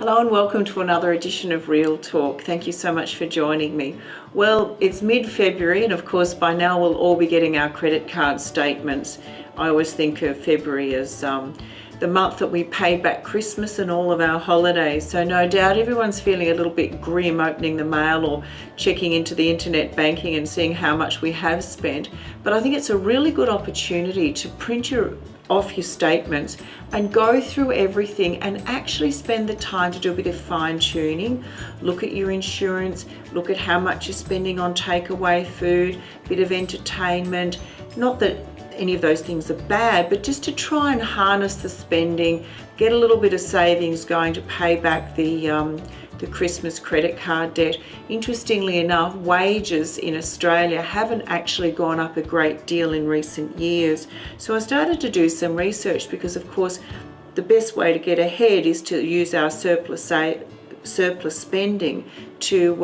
Hello and welcome to another edition of Real Talk. Thank you so much for joining me. Well, it's mid-February and of course by now we'll all be getting our credit card statements. I always think of February as the month that we pay back Christmas and all of our holidays. So no doubt everyone's feeling a little bit grim opening the mail or checking into the internet banking and seeing how much we have spent. But I think it's a really good opportunity to print off your statements and go through everything and actually spend the time to do a bit of fine tuning. Look at your insurance, look at how much you're spending on takeaway food, a bit of entertainment. Not that any of those things are bad, but just to try and harness the spending, get a little bit of savings going to pay back the Christmas credit card debt. Interestingly enough, wages in Australia haven't actually gone up a great deal in recent years. So I started to do some research because of course the best way to get ahead is to use our surplus spending to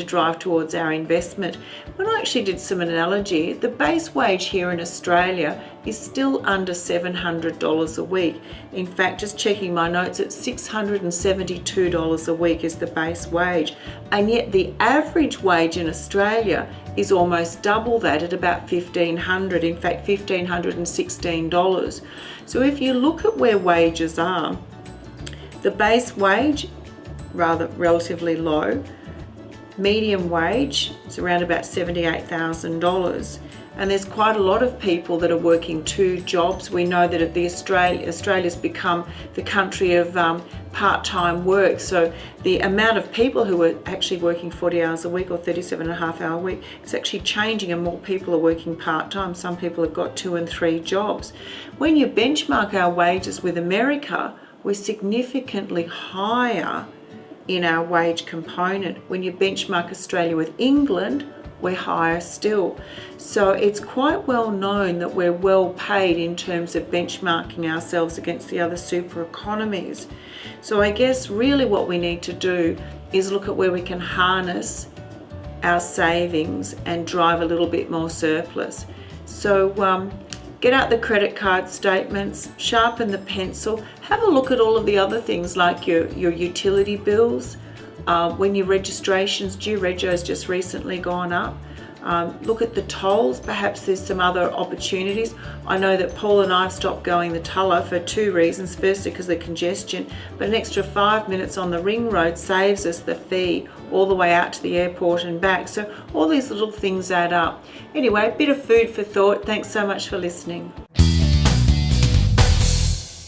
drive towards our investment. When I actually did some analogy, the base wage here in Australia is still under $700 a week. In fact, just checking my notes, it's $672 a week is the base wage. And yet the average wage in Australia is almost double that at about $1,500, in fact $1,516. So if you look at where wages are, the base wage relatively low. Medium wage is around about $78,000, and there's quite a lot of people that are working two jobs. We know that Australia's become the country of part-time work, so the amount of people who are actually working 40 hours a week or 37.5-hour week is actually changing, and more people are working part-time. Some people have got 2 and 3 jobs. When you benchmark our wages with America, we're significantly higher in our wage component. When you benchmark Australia with England, we're higher still. So it's quite well known that we're well paid in terms of benchmarking ourselves against the other super economies. So I guess really what we need to do is look at where we can harness our savings and drive a little bit more surplus. So get out the credit card statements, sharpen the pencil, have a look at all of the other things like your utility bills, when your registrations, due rego's just recently gone up. Look at the tolls, perhaps there's some other opportunities. I know that Paul and I have stopped going the Tulla for 2 reasons. Firstly, because of the congestion, but an extra 5 minutes on the ring road saves us the fee all the way out to the airport and back. So all these little things add up. Anyway, a bit of food for thought. Thanks so much for listening.